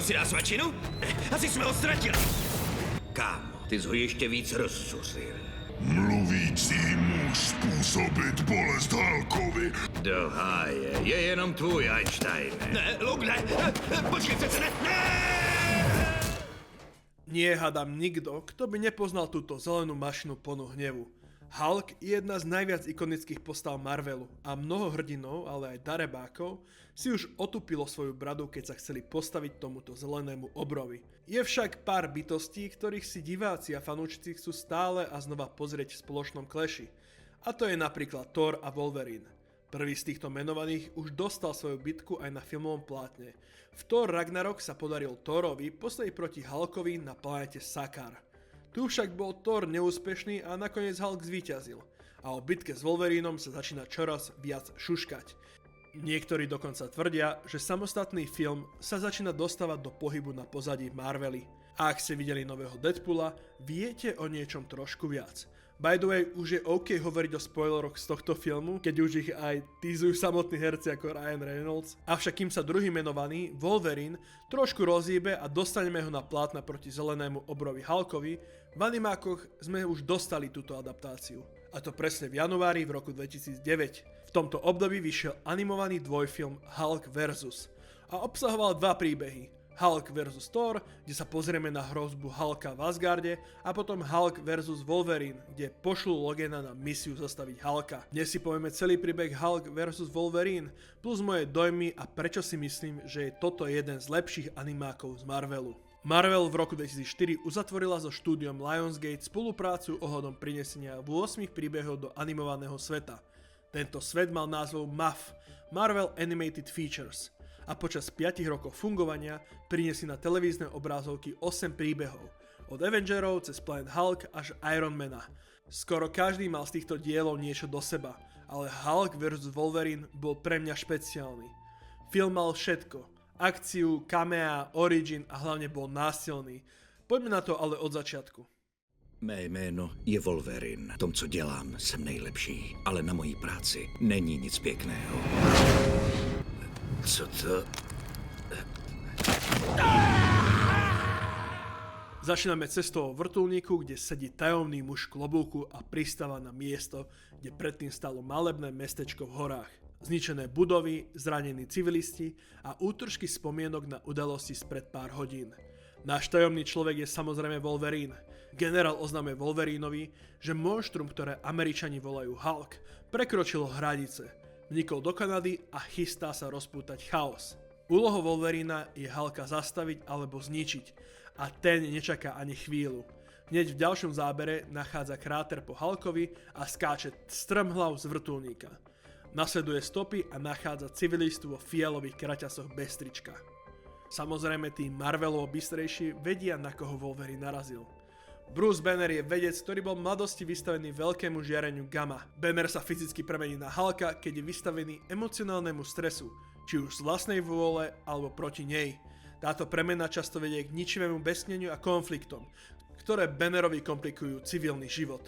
si dá svačinu? Asi jsme ho ztratili. Kámo, ty jsi ho ještě víc rozcusil. Mluvící muž způsobit bolest Hulkovi. Do háje, je jenom tvůj Einstein. Ne, Luke, ne, počkej přece, ne! Nie hádam nikto, kto by nepoznal túto zelenú mašinu plnú hnevu. Hulk je jedna z najviac ikonických postav Marvelu a mnoho hrdinov, ale aj darebákov, si už otupilo svoju bradu, keď sa chceli postaviť tomuto zelenému obrovi. Je však pár bytostí, ktorých si diváci a fanúčici chcú stále a znova pozrieť v spoločnom kleši. A to je napríklad Thor a Wolverine. Prvý z týchto menovaných už dostal svoju bitku aj na filmovom plátne. V Thor Ragnarok sa podaril Thorovi postaviť proti Hulkovi na planete Sakaar. Tu však bol Thor neúspešný a nakoniec Hulk zvíťazil. A o bitke s Wolverinom sa začína čoraz viac šuškať. Niektorí dokonca tvrdia, že samostatný film sa začína dostávať do pohybu na pozadí Marvely. A ak ste videli nového Deadpoola, viete o niečom trošku viac. By the way, už je OK hovoriť o spoileroch z tohto filmu, keď už ich aj teasujú samotní herci ako Ryan Reynolds. Avšak kým sa druhý menovaný, Wolverine, trošku rozhýbe a dostaneme ho na plátna proti zelenému obrovi Hulkovi, v animákoch sme už dostali túto adaptáciu. A to presne v januári v roku 2009. V tomto období vyšiel animovaný dvojfilm Hulk vs. a obsahoval dva príbehy. Hulk vs. Thor, kde sa pozrieme na hrozbu Hulka v Asgarde, a potom Hulk vs. Wolverine, kde pošlú Logana na misiu zastaviť Hulka. Dnes si povieme celý príbeh Hulk vs. Wolverine, plus moje dojmy a prečo si myslím, že je toto jeden z lepších animákov z Marvelu. Marvel v roku 2004 uzatvorila so štúdiom Lionsgate spoluprácu ohľadom prinesenia 8 príbehov do animovaného sveta. Tento svet mal názov MAF, Marvel Animated Features, a počas 5 rokov fungovania priniesli na televízne obrázovky 8 príbehov, od Avengerov cez Planet Hulk až Ironmana. Skoro každý mal z týchto dielov niečo do seba, ale Hulk vs. Wolverine bol pre mňa špeciálny. Film mal všetko, akciu, kamea, origin a hlavne bol násilný. Poďme na to ale od začiatku. Mé jméno je Wolverine. V tom, co dělám, jsem nejlepší, ale na mojí práci není nic pěkného. Co to? Začíname cestou vrtuľníku, kde sedí tajomný muž v klobúku a pristáva na miesto, kde predtým stalo malebné mestečko v horách. Zničené budovy, zranení civilisti a útržky spomienok na udalosti spred pár hodín. Náš tajomný človek je samozrejme Wolverine. Generál oznámuje Wolverinovi, že monštrum, ktoré Američani volajú Hulk, prekročilo hranice, vnikol do Kanady a chystá sa rozpútať chaos. Úlohou Wolverina je Hulka zastaviť alebo zničiť a ten nečaká ani chvíľu. Hneď v ďalšom zábere nachádza kráter po Hulkovi a skáče strmhlav z vrtuľníka. Nasleduje stopy a nachádza civilistu vo fialových kraťasoch bez trička. Samozrejme tí Marvelovo bystrejší vedia, na koho Wolverine narazil. Bruce Banner je vedec, ktorý bol v mladosti vystavený veľkému žiareniu gamma. Banner sa fyzicky premení na Hulka, keď je vystavený emocionálnemu stresu, či už z vlastnej vôle alebo proti nej. Táto premena často vedie k ničivému besneniu a konfliktom, ktoré Bannerovi komplikujú civilný život.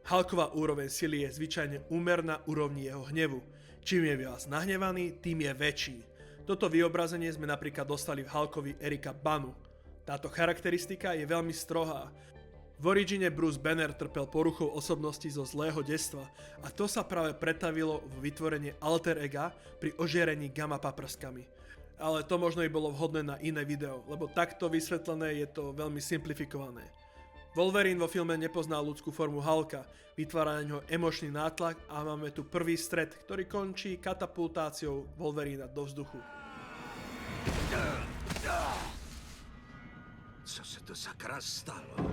Hulková úroveň sily je zvyčajne úmerná úrovni jeho hnevu. Čím je viac nahnevaný, tým je väčší. Toto vyobrazenie sme napríklad dostali v Hulkovi Erika Banu. Táto charakteristika je veľmi strohá. V origine Bruce Banner trpel poruchou osobnosti zo zlého detstva a to sa práve pretavilo v vytvorenie alter ega pri ožierení gamma paprskami. Ale to možno i bolo vhodné na iné video, lebo takto vysvetlené je to veľmi simplifikované. Wolverine vo filme nepozná ľudskú formu Hulka, vytvára na ňo emočný nátlak a máme tu prvý stret, ktorý končí katapultáciou Wolverina do vzduchu. Co se to sakra stalo?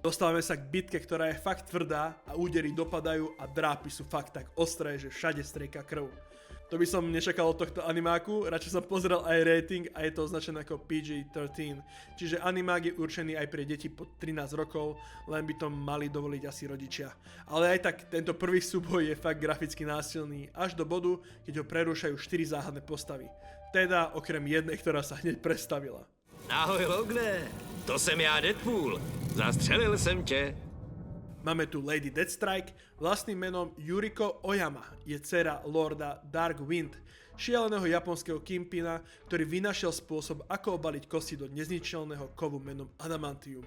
Dostávame sa k bitke, ktorá je fakt tvrdá a údery dopadajú a drápy sú fakt tak ostré, že všade strieka krv. To by som nečakal od tohto animáku, radšej som pozrel aj rating a je to označené ako PG-13, čiže animák je určený aj pre deti pod 13 rokov, len by to mali dovoliť asi rodičia. Ale aj tak, tento prvý súboj je fakt graficky násilný, až do bodu, keď ho prerúšajú 4 záhadné postavy. Teda okrem jednej, ktorá sa hneď predstavila. Ahoj, Logne, to jsem já, Deadpool. Zastřelil jsem tě. Máme tu Lady Deathstrike, vlastným menom Yuriko Oyama, je dcera lorda Dark Wind, šialeného japonského kimpina, ktorý vynašiel spôsob, ako obaliť kosti do nezničiteľného kovu menom Adamantium.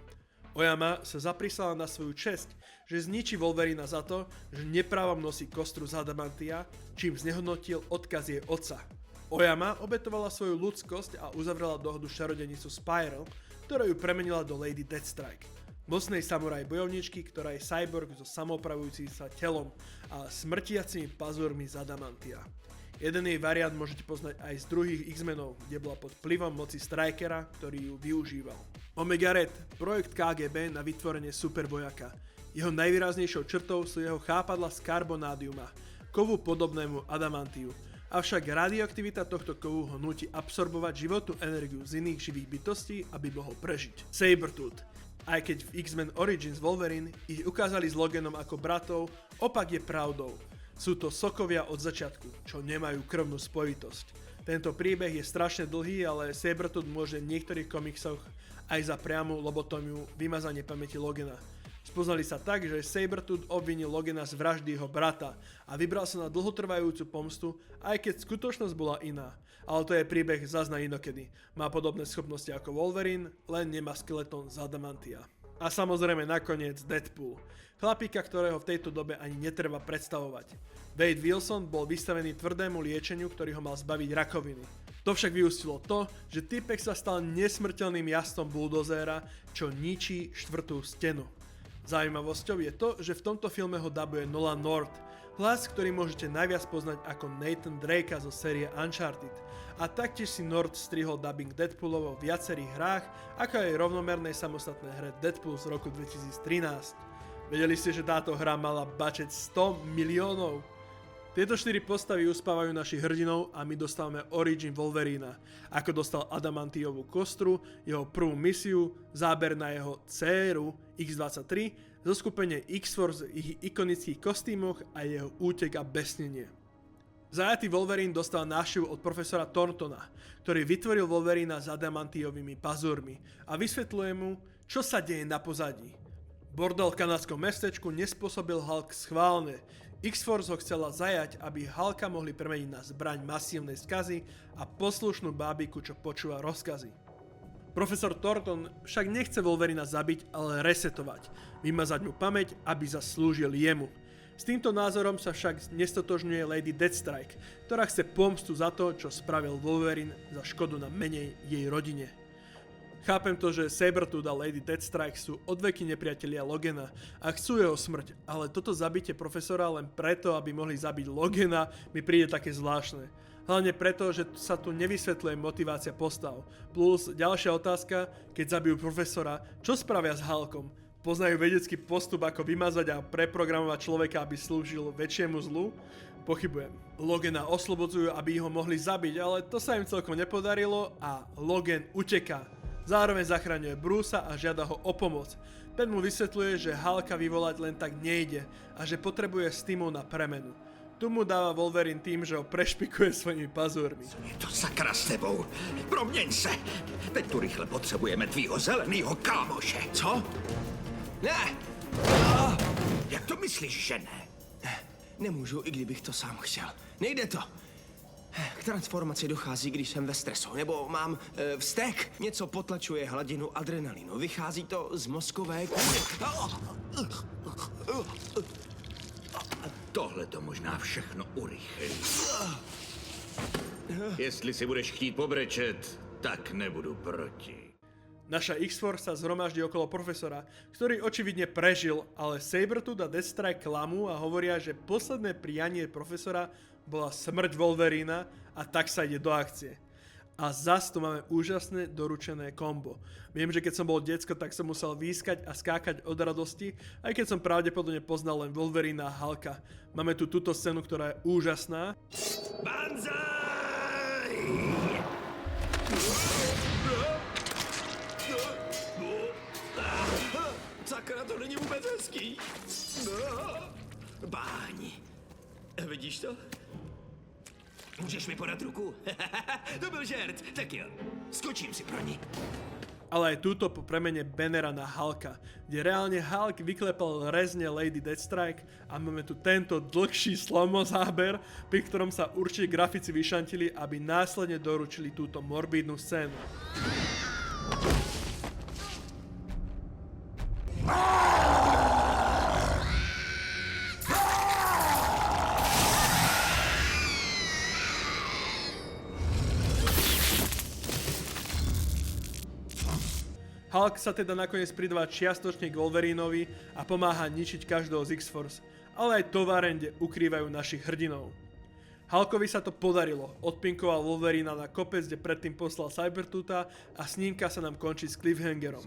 Oyama sa zaprísala na svoju česť, že zničí Wolverina za to, že neprávom nosí kostru z Adamantia, čím znehodnotil odkaz jej otca. Oyama obetovala svoju ľudskosť a uzavrela dohodu s čarodejnicou Spiral, ktorá ju premenila do Lady Deathstrike. Mocnej samuraj bojovničky, ktorá je cyborg so samoopravujúcim sa telom a smrtiacimi pazúrmi z Adamantia. Jeden jej variant môžete poznať aj z druhých X-menov, kde bola pod vplyvom moci Strikera, ktorý ju využíval. Omega Red, projekt KGB na vytvorenie supervojaka. Jeho najvýraznejšou črtou sú jeho chápadla z karbonádiuma, kovu podobnému adamantiu. Avšak radioaktivita tohto kovu ho núti absorbovať životnú energiu z iných živých bytostí, aby mohol prežiť. Sabretooth. Aj keď v X-Men Origins Wolverine ich ukázali s Loganom ako bratov, opak je pravdou. Sú to sokovia od začiatku, čo nemajú krvnú spojitosť. Tento príbeh je strašne dlhý, ale Sabretooth môže v niektorých komiksoch aj za priamu lobotómiu vymazanie pamäti Logana. Spoznali sa tak, že Sabretooth obvinil Logana z vraždy jeho brata a vybral sa na dlhotrvajúcu pomstu, aj keď skutočnosť bola iná. Ale to je príbeh zas na inokedy. Má podobné schopnosti ako Wolverine, len nemá skeleton z adamantia. A samozrejme nakoniec Deadpool. Chlapíka, ktorého v tejto dobe ani netreba predstavovať. Wade Wilson bol vystavený tvrdému liečeniu, ktorý ho mal zbaviť rakoviny. To však vyústilo to, že typek sa stal nesmrteľným jazdom buldozéra, čo ničí štvrtú stenu. Zaujímavosťou je to, že v tomto filme ho dabuje Nolan North, hlas, ktorý môžete najviac poznať ako Nathan Drakea zo série Uncharted. A taktiež si North strihol dubbing Deadpoolov vo viacerých hrách, ako aj rovnomernej samostatnej hre Deadpool z roku 2013. Vedeli ste, že táto hra mala budget 100 miliónov? Tieto 4 postavy uspávajú našich hrdinov a my dostávame Origin Wolverina, ako dostal adamantiovú kostru, jeho prvú misiu, záber na jeho dcéru X-23, zoskupenie X-Force v ich ikonických kostýmoch a jeho útek a besnenie. Zajatý Wolverine dostal návštevu od profesora Thorntona, ktorý vytvoril Wolverina s adamantiovými pazúrmi a vysvetľuje mu, čo sa deje na pozadí. Bordel v kanadskom mestečku nespôsobil Hulk schválne. X-Force ho chcela zajať, aby Hulka mohli premeniť na zbraň masívnej skazy a poslušnú bábiku, čo počúva rozkazy. Profesor Thornton však nechce Wolverina zabiť, ale resetovať, vymazať mu pamäť, aby zaslúžil jemu. S týmto názorom sa však nestotožňuje Lady Deathstrike, ktorá chce pomstu za to, čo spravil Wolverine za škodu na menej jej rodine. Chápem to, že Sabretooth a Lady Deathstrike sú odveky nepriatelia Logana a chcú jeho smrť, ale toto zabitie profesora len preto, aby mohli zabiť Logana, mi príde také zvláštne. Hlavne preto, že sa tu nevysvetľuje motivácia postav. Plus ďalšia otázka, keď zabijú profesora, čo spravia s Hulkom? Poznajú vedecký postup, ako vymazať a preprogramovať človeka, aby slúžil väčšiemu zlu? Pochybujem. Logana oslobodzujú, aby ho mohli zabiť, ale to sa im celkom nepodarilo a Logan uteká. Zároveň zachraňuje Brucea a žiada ho o pomoc. Ten mu vysvetľuje, že Hulka vyvolať len tak nejde a že potrebuje stimul na premenu. Tu mu dáva Wolverine tým, že ho prešpikuje svojimi pazúrmi. Je to sakra s tebou. Proměň se. Teď tu rychle potřebujeme tvýho zelenýho kámoše. Co? Ne! Jak to myslíš, že ne? Nemůžu, i kdybych to sám chtěl. Nejde to. K transformaci dochází, když jsem ve stresu, nebo mám vztek. Něco potlačuje hladinu adrenalinu. Vychází to z mozkové kůry. Tohle to možná všechno urychlí. Jestli si budeš chtít pobrečet, tak nebudu proti. Naša X-Force sa zhromaždí okolo profesora, ktorý očividne prežil, ale Sabretooth a Deathstrike klamú a hovoria, že posledné prianie profesora bola smrť Wolverina a tak sa ide do akcie. A zas tu máme úžasné doručené kombo. Viem, že keď som bol decko, tak som musel výskať a skákať od radosti, aj keď som pravdepodobne poznal len Wolverina a Hulka. Máme tu túto scénu, ktorá je úžasná. Banzaj! Sakra, to není vůbec hezký. Báni. Vidíš to? Můžeš mi podat ruku? To byl žert, tak jo. Skočím si pro ní. Ale aj túto po premene Bannera na Hulka, kde reálne Hulk vyklepal rezne Lady Deathstrike a máme tu tento dlhší slow-mo záber, pri ktorom sa určite grafici vyšantili, aby následne doručili túto morbídnu scénu. Hulk sa teda nakoniec pridáva čiastočne k Wolverinovi a pomáha ničiť každého z X-Force, ale aj továreň, kde ukrývajú našich hrdinov. Hulkovi sa to podarilo, odpinkoval Wolverina na kopec, kde predtým poslal Cybertuta a snímka sa nám končí s cliffhangerom.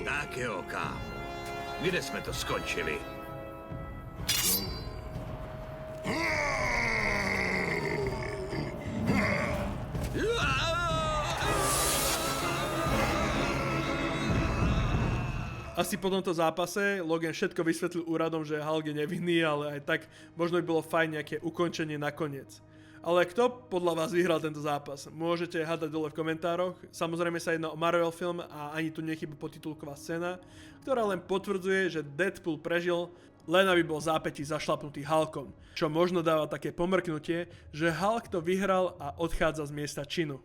Tak jo, kámo. Kde jsme to skončili? Asi po tomto zápase Logan všetko vysvetlil úradom, že Hulk je nevinný, ale aj tak možno by bolo fajn nejaké ukončenie nakoniec. Ale kto podľa vás vyhral tento zápas? Môžete hádať dole v komentároch. Samozrejme sa jedná o Marvel film a ani tu nechýba podtitulková scéna, ktorá len potvrdzuje, že Deadpool prežil, len aby bol v zápätí zašlapnutý Hulkom. Čo možno dáva také pomrknutie, že Hulk to vyhral a odchádza z miesta činu.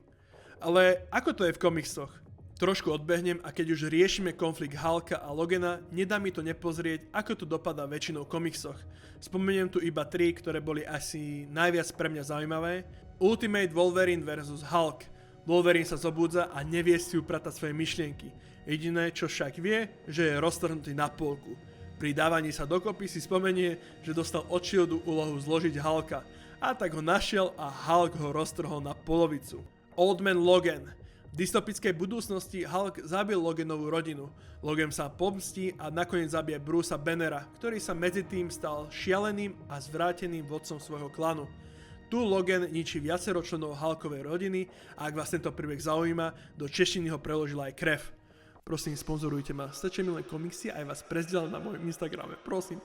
Ale ako to je v komiksoch? Trošku odbehnem a keď už riešime konflikt Hulka a Logana, nedá mi to nepozrieť, ako to dopadá väčšinou v komiksoch. Spomeniem tu iba 3, ktoré boli asi najviac pre mňa zaujímavé. Ultimate Wolverine vs Hulk. Wolverine sa zobúdza a nevie si upratať svoje myšlienky. Jediné, čo však vie, že je roztrhnutý na polku. Pri dávaní sa dokopy si spomenie, že dostal od Shieldu úlohu zložiť Hulka. A tak ho našiel a Hulk ho roztrhol na polovicu. Old Man Logan. V dystopickej budúcnosti Hulk zabil Loganovú rodinu. Logan sa pomstí a nakoniec zabije Brucea Bannera, ktorý sa medzi tým stal šialeným a zvráteným vodcom svojho klanu. Tu Logan ničí viacero členov Hulkovej rodiny a ak vás tento príbeh zaujíma, do češtiny ho preložila aj Krev. Prosím, sponzorujte ma, stačí mi len komiksy a aj vás prezdieľam na mojom Instagrame, prosím.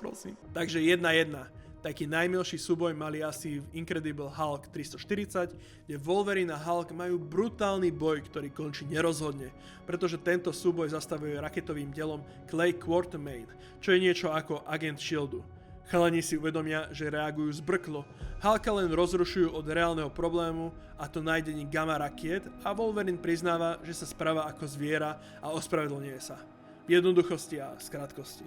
Takže 1-1. Taký najmilší súboj mali asi v Incredible Hulk 340, kde Wolverine a Hulk majú brutálny boj, ktorý končí nerozhodne, pretože tento súboj zastavuje raketovým dielom Clay Quartermain, čo je niečo ako agent Shieldu. Chalani si uvedomia, že reagujú zbrklo, Hulka len rozrušujú od reálneho problému, a to nájdení gamma rakiet, a Wolverine priznáva, že sa správa ako zviera a ospravedlňuje sa. V jednoduchosti a skrátkosti.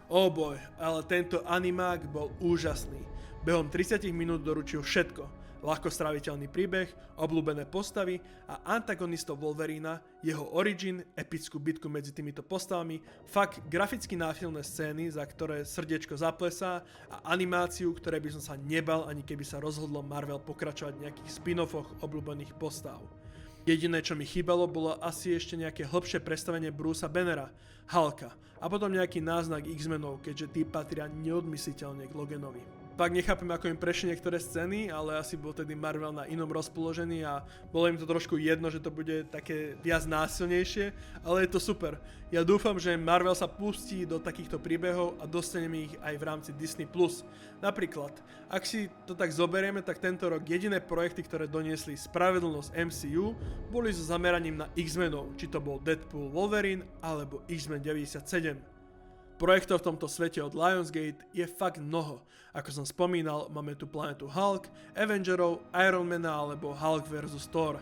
Oh boj, ale tento animák bol úžasný. Behom 30 minút doručil všetko. Ľahko stráviteľný príbeh, obľúbené postavy a antagonistov Wolverina, jeho origin, epickú bitku medzi týmito postavami, fakt graficky náfilné scény, za ktoré srdiečko zaplesá a animáciu, ktoré by som sa nebal, ani keby sa rozhodlo Marvel pokračovať v nejakých spin-offoch obľúbených postav. Jediné, čo mi chýbalo, bolo asi ešte nejaké hlbšie predstavenie Brucea Bannera, Hulka a potom nejaký náznak X-menov, keďže tí patria neodmysliteľne k Loganovi. Pak nechápem, ako im prešli niektoré scény, ale asi bol tedy Marvel na inom rozpoložení a bolo im to trošku jedno, že to bude také viac násilnejšie, ale je to super. Ja dúfam, že Marvel sa pustí do takýchto príbehov a dostaneme ich aj v rámci Disney+. Napríklad, ak si to tak zoberieme, tak tento rok jediné projekty, ktoré doniesli spravedlnosť MCU, boli so zameraním na X-menov, či to bol Deadpool Wolverine alebo X-Men 97. Projektov v tomto svete od Lionsgate je fakt mnoho. Ako som spomínal, máme tu planetu Hulk, Avengerov, Ironmana alebo Hulk vs Thor.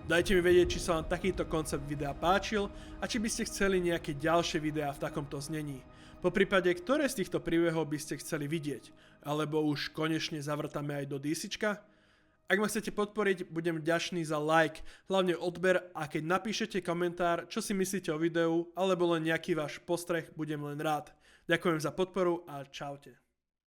Dajte mi vedieť, či sa vám takýto koncept videa páčil a či by ste chceli nejaké ďalšie videá v takomto znení. Poprípade, ktoré z týchto príbehov by ste chceli vidieť? Alebo už konečne zavrtame aj do DCčka? Ak ma chcete podporiť, budem vďačný za like, hlavne odber a keď napíšete komentár, čo si myslíte o videu, alebo len nejaký váš postreh, budem len rád. Ďakujem za podporu a čaute.